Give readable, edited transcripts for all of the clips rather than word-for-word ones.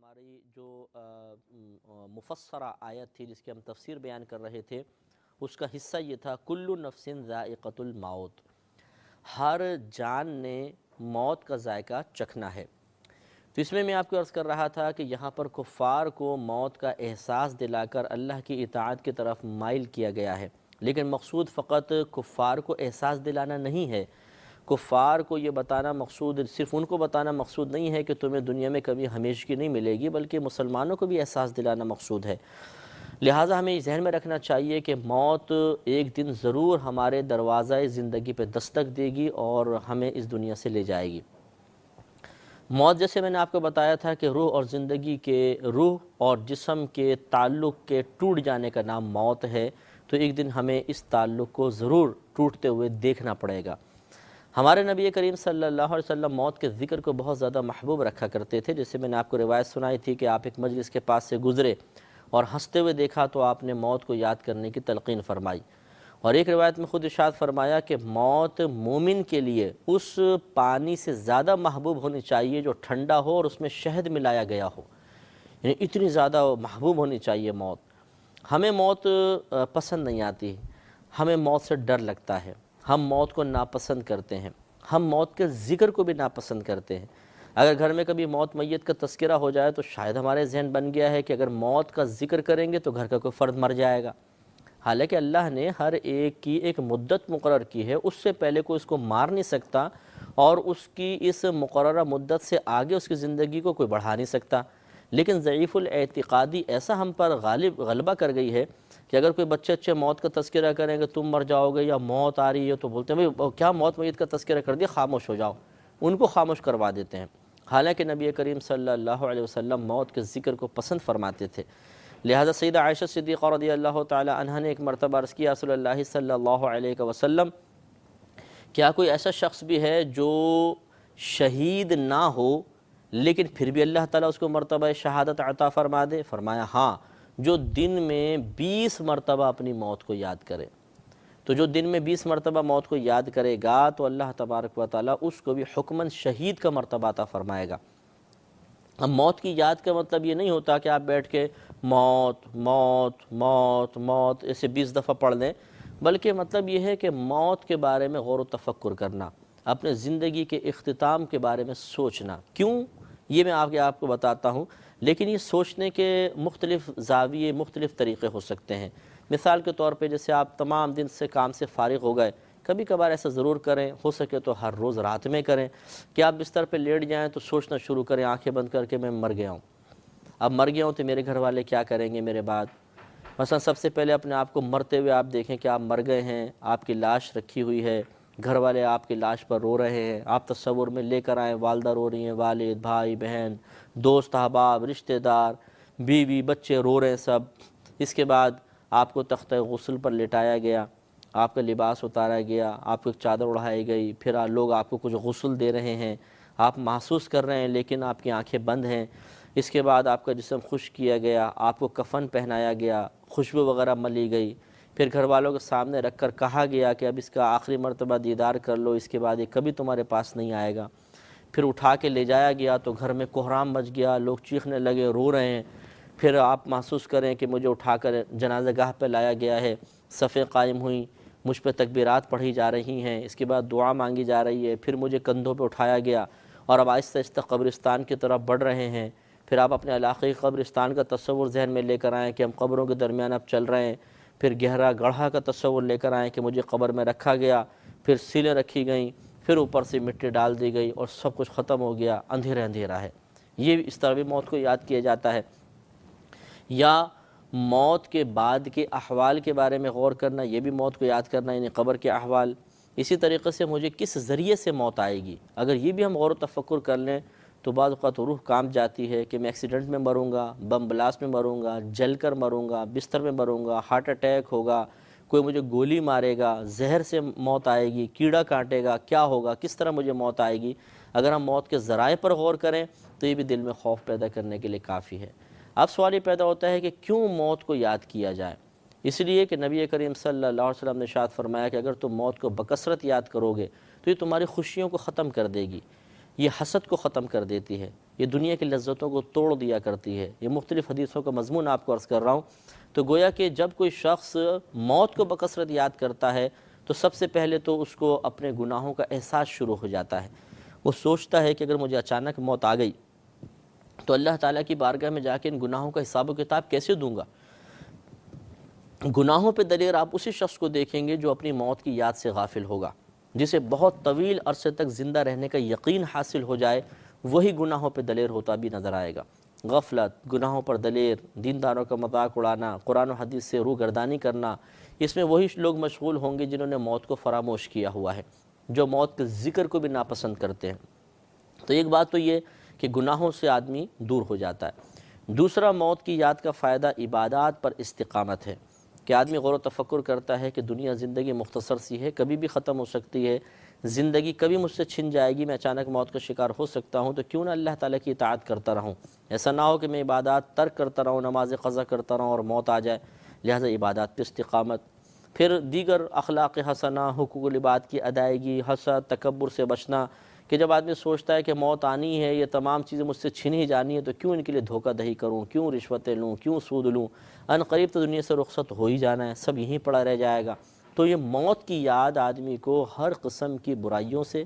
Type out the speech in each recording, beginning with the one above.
ہماری جو مفسرہ آیت تھی جس کی ہم تفسیر بیان کر رہے تھے، اس کا حصہ یہ تھا کل نفس ذائقۃ الموت، ہر جان نے موت کا ذائقہ چکھنا ہے۔ تو اس میں آپ کو عرض کر رہا تھا کہ یہاں پر کفار کو موت کا احساس دلا کر اللہ کی اطاعت کی طرف مائل کیا گیا ہے، لیکن مقصود فقط کفار کو احساس دلانا نہیں ہے۔ کفار کو یہ بتانا مقصود، صرف ان کو بتانا مقصود نہیں ہے کہ تمہیں دنیا میں کبھی ہمیشگی نہیں ملے گی، بلکہ مسلمانوں کو بھی احساس دلانا مقصود ہے۔ لہٰذا ہمیں یہ ذہن میں رکھنا چاہیے کہ موت ایک دن ضرور ہمارے دروازہ زندگی پہ دستک دے گی اور ہمیں اس دنیا سے لے جائے گی۔ موت، جیسے میں نے آپ کو بتایا تھا کہ روح اور زندگی کے، روح اور جسم کے تعلق کے ٹوٹ جانے کا نام موت ہے، تو ایک دن ہمیں اس تعلق کو ضرور ٹوٹتے ہوئے دیکھنا پڑے گا۔ ہمارے نبی کریم صلی اللہ علیہ وسلم موت کے ذکر کو بہت زیادہ محبوب رکھا کرتے تھے۔ جیسے میں نے آپ کو روایت سنائی تھی کہ آپ ایک مجلس کے پاس سے گزرے اور ہنستے ہوئے دیکھا تو آپ نے موت کو یاد کرنے کی تلقین فرمائی، اور ایک روایت میں خود ارشاد فرمایا کہ موت مومن کے لیے اس پانی سے زیادہ محبوب ہونی چاہیے جو ٹھنڈا ہو اور اس میں شہد ملایا گیا ہو، یعنی اتنی زیادہ محبوب ہونی چاہیے موت۔ ہمیں موت پسند نہیں آتی، ہمیں موت سے ڈر لگتا ہے، ہم موت کو ناپسند کرتے ہیں، ہم موت کے ذکر کو بھی ناپسند کرتے ہیں۔ اگر گھر میں کبھی موت میت کا تذکرہ ہو جائے تو شاید ہمارے ذہن بن گیا ہے کہ اگر موت کا ذکر کریں گے تو گھر کا کوئی فرد مر جائے گا، حالانکہ اللہ نے ہر ایک کی ایک مدت مقرر کی ہے، اس سے پہلے کوئی اس کو مار نہیں سکتا، اور اس کی اس مقررہ مدت سے آگے اس کی زندگی کو کوئی بڑھا نہیں سکتا۔ لیکن ضعیف الاعتقادی ایسا ہم پر غلبہ کر گئی ہے کہ اگر کوئی بچے اچھے موت کا تذکرہ کریں گے، تم مر جاؤ گے یا موت آ رہی ہے، تو بولتے ہیں بھئی کیا موت میت کا تذکرہ کر دیا، خاموش ہو جاؤ، ان کو خاموش کروا دیتے ہیں۔ حالانکہ نبی کریم صلی اللہ علیہ وسلم موت کے ذکر کو پسند فرماتے تھے۔ لہذا سیدہ عائشہ صدیقہ رضی اللہ تعالی عنہ نے ایک مرتبہ عرض کیا رسول اللہ صلی اللہ علیہ وسلم، کیا کوئی ایسا شخص بھی ہے جو شہید نہ ہو لیکن پھر بھی اللہ تعالیٰ اس کو مرتبہ شہادت عطا فرما دے؟ فرمایا ہاں، جو دن میں 20 مرتبہ اپنی موت کو یاد کرے۔ تو جو دن میں 20 مرتبہ موت کو یاد کرے گا تو اللہ تبارک و تعالیٰ اس کو بھی حکماً شہید کا مرتبہ عطا فرمائے گا۔ اب موت کی یاد کا مطلب یہ نہیں ہوتا کہ آپ بیٹھ کے موت موت موت موت ایسے 20 دفعہ پڑھ لیں، بلکہ مطلب یہ ہے کہ موت کے بارے میں غور و تفکر کرنا، اپنے زندگی کے اختتام کے بارے میں سوچنا۔ کیوں؟ یہ میں آپ کو بتاتا ہوں، لیکن یہ سوچنے کے مختلف زاویے، مختلف طریقے ہو سکتے ہیں۔ مثال کے طور پہ جیسے آپ تمام دن سے کام سے فارغ ہو گئے، کبھی کبھار ایسا ضرور کریں، ہو سکے تو ہر روز رات میں کریں کہ آپ بستر پہ لیٹ جائیں تو سوچنا شروع کریں آنکھیں بند کر کے میں مر گیا ہوں، اب مر گیا ہوں تو میرے گھر والے کیا کریں گے میرے بعد۔ مثلا سب سے پہلے اپنے آپ کو مرتے ہوئے آپ دیکھیں کہ آپ مر گئے ہیں، آپ کی لاش رکھی ہوئی ہے، گھر والے آپ کی لاش پر رو رہے ہیں، آپ تصور میں لے کر آئیں والدہ رو رہی ہیں، والد، بھائی، بہن، دوست احباب، رشتہ دار، بیوی، بچے رو رہے ہیں سب۔ اس کے بعد آپ کو تختہ غسل پر لٹایا گیا، آپ کا لباس اتارا گیا، آپ کو ایک چادر اڑھائی گئی، پھر لوگ آپ کو کچھ غسل دے رہے ہیں، آپ محسوس کر رہے ہیں لیکن آپ کی آنکھیں بند ہیں۔ اس کے بعد آپ کا جسم خشک کیا گیا، آپ کو کفن پہنایا گیا، خوشبو وغیرہ ملی گئی، پھر گھر والوں کے سامنے رکھ کر کہا گیا کہ اب اس کا آخری مرتبہ دیدار کر لو، اس کے بعد یہ کبھی تمہارے پاس نہیں آئے گا۔ پھر اٹھا کے لے جایا گیا تو گھر میں کوہرام مچ گیا، لوگ چیخنے لگے، رو رہے ہیں۔ پھر آپ محسوس کریں کہ مجھے اٹھا کر جنازہ گاہ پہ لایا گیا ہے، صفیں قائم ہوئیں، مجھ پہ تکبیرات پڑھی جا رہی ہیں، اس کے بعد دعا مانگی جا رہی ہے، پھر مجھے کندھوں پہ اٹھایا گیا اور اب آہستہ آہستہ قبرستان کی طرف بڑھ رہے ہیں۔ پھر آپ اپنے علاقے قبرستان کا تصور ذہن میں لے کر آئیں کہ ہم قبروں کے درمیان اب چل رہے ہیں، پھر گہرا گڑھا کا تصور لے کر آئیں کہ مجھے قبر میں رکھا گیا، پھر سیلیں رکھی گئیں، پھر اوپر سے مٹی ڈال دی گئی اور سب کچھ ختم ہو گیا، اندھیرا اندھیرا ہے۔ یہ اس طرح بھی موت کو یاد کیا جاتا ہے۔ یا موت کے بعد کے احوال کے بارے میں غور کرنا، یہ بھی موت کو یاد کرنا، یعنی قبر کے احوال۔ اسی طریقے سے مجھے کس ذریعے سے موت آئے گی، اگر یہ بھی ہم غور و تفکر کر لیں تو بعض اوقات روح کانپ جاتی ہے کہ میں ایکسیڈنٹ میں مروں گا، بم بلاسٹ میں مروں گا، جل کر مروں گا، بستر میں مروں گا، ہارٹ اٹیک ہوگا، کوئی مجھے گولی مارے گا، زہر سے موت آئے گی، کیڑا کاٹے گا، کیا ہوگا، کس طرح مجھے موت آئے گی۔ اگر ہم موت کے ذرائع پر غور کریں تو یہ بھی دل میں خوف پیدا کرنے کے لیے کافی ہے۔ اب سوال یہ پیدا ہوتا ہے کہ کیوں موت کو یاد کیا جائے؟ اس لیے کہ نبی کریم صلی اللہ علیہ وسلم نے ارشاد فرمایا کہ اگر تم موت کو بکثرت یاد کرو گے تو یہ تمہاری خوشیوں کو ختم کر دے گی، یہ حسد کو ختم کر دیتی ہے، یہ دنیا کی لذتوں کو توڑ دیا کرتی ہے۔ یہ مختلف حدیثوں کا مضمون آپ کو عرض کر رہا ہوں۔ تو گویا کہ جب کوئی شخص موت کو بکثرت یاد کرتا ہے تو سب سے پہلے تو اس کو اپنے گناہوں کا احساس شروع ہو جاتا ہے۔ وہ سوچتا ہے کہ اگر مجھے اچانک موت آ گئی تو اللہ تعالیٰ کی بارگاہ میں جا کے ان گناہوں کا حساب و کتاب کیسے دوں گا۔ گناہوں پہ دلیر آپ اسی شخص کو دیکھیں گے جو اپنی موت کی یاد سے غافل ہوگا، جسے بہت طویل عرصے تک زندہ رہنے کا یقین حاصل ہو جائے، وہی گناہوں پہ دلیر ہوتا بھی نظر آئے گا۔ غفلت، گناہوں پر دلیر، دینداروں کا مذاق اڑانا، قرآن و حدیث سے روگردانی کرنا، اس میں وہی لوگ مشغول ہوں گے جنہوں نے موت کو فراموش کیا ہوا ہے، جو موت کے ذکر کو بھی ناپسند کرتے ہیں۔ تو ایک بات تو یہ کہ گناہوں سے آدمی دور ہو جاتا ہے۔ دوسرا موت کی یاد کا فائدہ عبادات پر استقامت ہے، کہ آدمی غور و تفکر کرتا ہے کہ دنیا زندگی مختصر سی ہے، کبھی بھی ختم ہو سکتی ہے، زندگی کبھی مجھ سے چھن جائے گی، میں اچانک موت کا شکار ہو سکتا ہوں، تو کیوں نہ اللہ تعالیٰ کی اطاعت کرتا رہوں۔ ایسا نہ ہو کہ میں عبادات ترک کرتا رہوں، نماز قضا کرتا رہوں اور موت آ جائے، لہٰذا عبادات پہ استقامت۔ پھر دیگر اخلاق حسنہ، حقوق العباد کی ادائیگی، حسد، تکبر سے بچنا، کہ جب آدمی سوچتا ہے کہ موت آنی ہے، یہ تمام چیزیں مجھ سے چھن ہی جانی ہے، تو کیوں ان کے لیے دھوکہ دہی کروں، کیوں رشوتیں لوں، کیوں سود لوں، ان قریب تو دنیا سے رخصت ہو ہی جانا ہے، سب یہیں پڑا رہ جائے گا۔ تو یہ موت کی یاد آدمی کو ہر قسم کی برائیوں سے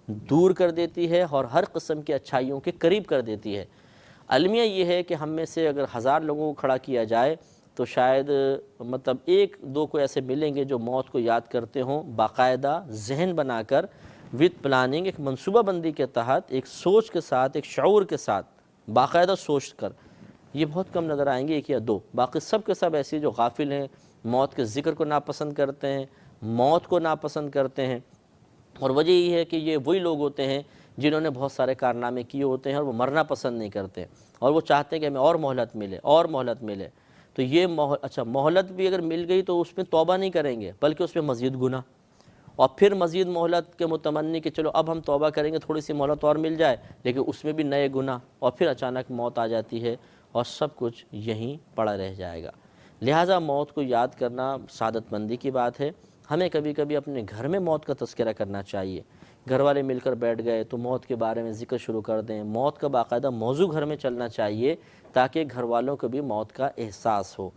دور کر دیتی ہے اور ہر قسم کی اچھائیوں کے قریب کر دیتی ہے۔ المیہ یہ ہے کہ ہم میں سے اگر 1000 لوگوں کو کھڑا کیا جائے تو شاید مطلب 1-2 کو ایسے ملیں گے جو موت کو یاد کرتے ہوں، باقاعدہ ذہن بنا کر، وتھ پلاننگ، ایک منصوبہ بندی کے تحت، ایک سوچ کے ساتھ، ایک شعور کے ساتھ، باقاعدہ سوچ کر۔ یہ بہت کم نظر آئیں گے، 1 یا 2، باقی سب کے سب ایسے جو غافل ہیں، موت کے ذکر کو ناپسند کرتے ہیں، موت کو ناپسند کرتے ہیں۔ اور وجہ یہ ہے کہ یہ وہی لوگ ہوتے ہیں جنہوں نے بہت سارے کارنامے کیے ہوتے ہیں اور وہ مرنا پسند نہیں کرتے، اور وہ چاہتے ہیں کہ ہمیں اور مہلت ملے، اور مہلت ملے۔ تو یہ مہلت بھی اگر مل گئی تو اس میں توبہ نہیں کریں گے، بلکہ اس میں مزید گناہ، اور پھر مزید مہلت کے متمنی کہ چلو اب ہم توبہ کریں گے، تھوڑی سی مہلت اور مل جائے، لیکن اس میں بھی نئے گناہ، اور پھر اچانک موت آ جاتی ہے اور سب کچھ یہیں پڑا رہ جائے گا۔ لہٰذا موت کو یاد کرنا سعادت مندی کی بات ہے۔ ہمیں کبھی کبھی اپنے گھر میں موت کا تذکرہ کرنا چاہیے، گھر والے مل کر بیٹھ گئے تو موت کے بارے میں ذکر شروع کر دیں، موت کا باقاعدہ موضوع گھر میں چلنا چاہیے تاکہ گھر والوں کو بھی موت کا احساس ہو۔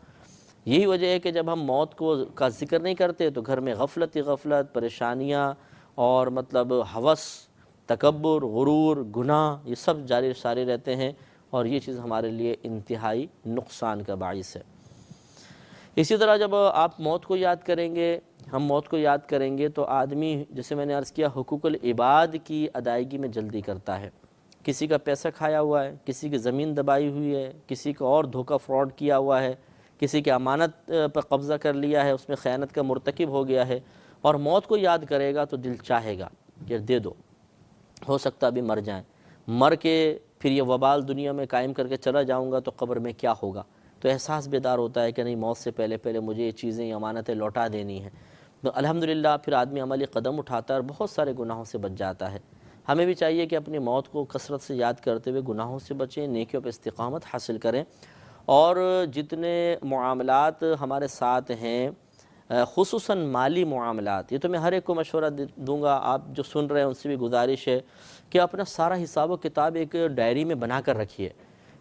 یہی وجہ ہے کہ جب ہم موت کا ذکر نہیں کرتے تو گھر میں غفلت ہی غفلت، پریشانیاں اور مطلب ہوس، تکبر، غرور، گناہ، یہ سب جاری ساری رہتے ہیں، اور یہ چیز ہمارے لیے انتہائی نقصان کا باعث ہے۔ اسی طرح جب آپ موت کو یاد کریں گے، ہم موت کو یاد کریں گے، تو آدمی، جیسے میں نے عرض کیا، حقوق العباد کی ادائیگی میں جلدی کرتا ہے۔ کسی کا پیسہ کھایا ہوا ہے، کسی کی زمین دبائی ہوئی ہے، کسی کا اور دھوکہ فراڈ کیا ہوا ہے، کسی کی امانت پر قبضہ کر لیا ہے، اس میں خیانت کا مرتکب ہو گیا ہے، اور موت کو یاد کرے گا تو دل چاہے گا کہ دے دو، ہو سکتا ابھی مر جائیں، مر کے پھر یہ وبال دنیا میں قائم کر کے چلا جاؤں گا تو قبر میں کیا ہوگا۔ تو احساس بیدار ہوتا ہے کہ نہیں، موت سے پہلے پہلے مجھے یہ چیزیں، یہ امانتیں لوٹا دینی ہیں۔ تو الحمدللہ پھر آدمی عملی قدم اٹھاتا ہے اور بہت سارے گناہوں سے بچ جاتا ہے۔ ہمیں بھی چاہیے کہ اپنی موت کو کثرت سے یاد کرتے ہوئے گناہوں سے بچیں، نیکیوں پہ استقامت حاصل کریں، اور جتنے معاملات ہمارے ساتھ ہیں، خصوصاً مالی معاملات، یہ تو میں ہر ایک کو مشورہ دوں گا، آپ جو سن رہے ہیں ان سے بھی گزارش ہے کہ اپنا سارا حساب و کتاب ایک ڈائری میں بنا کر رکھیے۔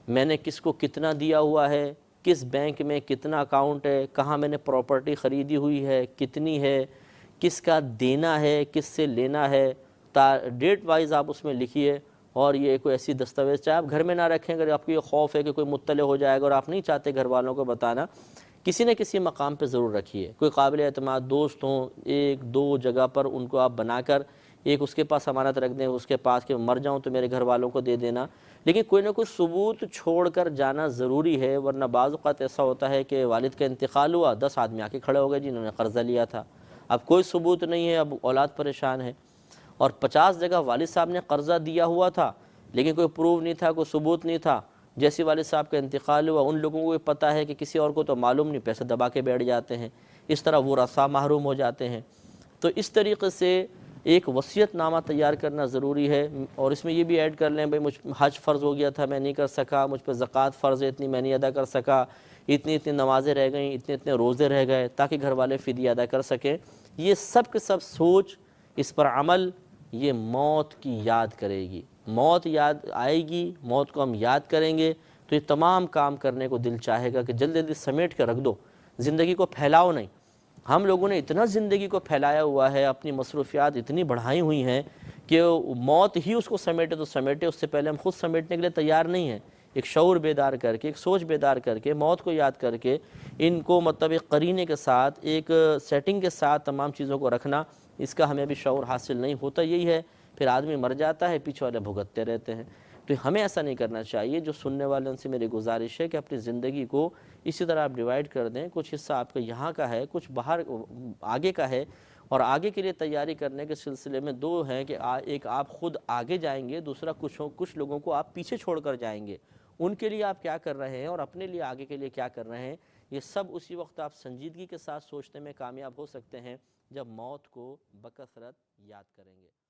میں نے کس کو کتنا دیا ہوا ہے، کس بینک میں کتنا اکاؤنٹ ہے، کہاں میں نے پراپرٹی خریدی ہوئی ہے، کتنی ہے، کس کا دینا ہے، کس سے لینا ہے، ڈیٹ وائز آپ اس میں لکھیے۔ اور یہ کوئی ایسی دستاویز چاہے آپ گھر میں نہ رکھیں، اگر آپ کو یہ خوف ہے کہ کوئی مطلع ہو جائے گا اور آپ نہیں چاہتے گھر والوں کو بتانا، کسی نہ کسی مقام پہ ضرور رکھیے۔ کوئی قابل اعتماد دوست ہوں، 1-2 جگہ پر ان کو آپ بنا کر، ایک اس کے پاس امانت رکھ دیں، اس کے پاس کہ مر جاؤں تو میرے گھر والوں کو دے دینا، لیکن کوئی نہ کوئی ثبوت چھوڑ کر جانا ضروری ہے، ورنہ بعض اوقات ایسا ہوتا ہے کہ والد کا انتقال ہوا، 10 آدمی آ کے کھڑے ہو گئے جنہوں نے قرضہ لیا تھا، اب کوئی ثبوت نہیں ہے، اب اولاد پریشان ہے، اور 50 جگہ والد صاحب نے قرضہ دیا ہوا تھا لیکن کوئی پروف نہیں تھا، کوئی ثبوت نہیں تھا۔ جیسے والد صاحب کا انتقال ہوا، ان لوگوں کو بھی پتہ ہے کہ کسی اور کو تو معلوم نہیں، پیسے دبا کے بیٹھ جاتے ہیں، اس طرح وہ ورثاء محروم ہو جاتے ہیں۔ تو اس طریقے سے ایک وصیت نامہ تیار کرنا ضروری ہے، اور اس میں یہ بھی ایڈ کر لیں بھئی مجھ حج فرض ہو گیا تھا، میں نہیں کر سکا، مجھ پہ زکوٰۃ فرض ہے، اتنی میں نہیں ادا کر سکا، اتنی نمازیں رہ گئیں، اتنے روزے رہ گئے، تاکہ گھر والے فدیہ ادا کر سکیں۔ یہ سب کے سب سوچ، اس پر عمل، یہ موت کی یاد کرے گی، موت یاد آئے گی، موت کو ہم یاد کریں گے تو یہ تمام کام کرنے کو دل چاہے گا کہ جلدی جلدی سمیٹ کے رکھ دو، زندگی کو پھیلاؤ نہیں۔ ہم لوگوں نے اتنا زندگی کو پھیلایا ہوا ہے، اپنی مصروفیات اتنی بڑھائی ہوئی ہیں کہ موت ہی اس کو سمیٹے تو سمیٹے، اس سے پہلے ہم خود سمیٹنے کے لیے تیار نہیں ہیں۔ ایک شعور بیدار کر کے، ایک سوچ بیدار کر کے، موت کو یاد کر کے، ان کو مطلب ایک قرینے کے ساتھ، ایک سیٹنگ کے ساتھ تمام چیزوں کو رکھنا، اس کا ہمیں بھی شعور حاصل نہیں ہوتا۔ یہی ہے، پھر آدمی مر جاتا ہے، پیچھے والے بھگتتے رہتے ہیں۔ تو ہمیں ایسا نہیں کرنا چاہیے۔ جو سننے والے ان سے میری گزارش ہے کہ اپنی زندگی کو اسی طرح آپ ڈیوائیڈ کر دیں، کچھ حصہ آپ کا یہاں کا ہے، کچھ باہر آگے کا ہے، اور آگے کے لیے تیاری کرنے کے سلسلے میں دو ہیں کہ ایک آپ خود آگے جائیں گے، دوسرا کچھ لوگوں کو آپ پیچھے چھوڑ کر جائیں گے۔ ان کے لیے آپ کیا کر رہے ہیں اور اپنے لیے آگے کے لیے کیا کر رہے ہیں، یہ سب اسی وقت آپ سنجیدگی کے ساتھ سوچنے میں کامیاب ہو سکتے ہیں جب موت کو بکثرت یاد کریں گے۔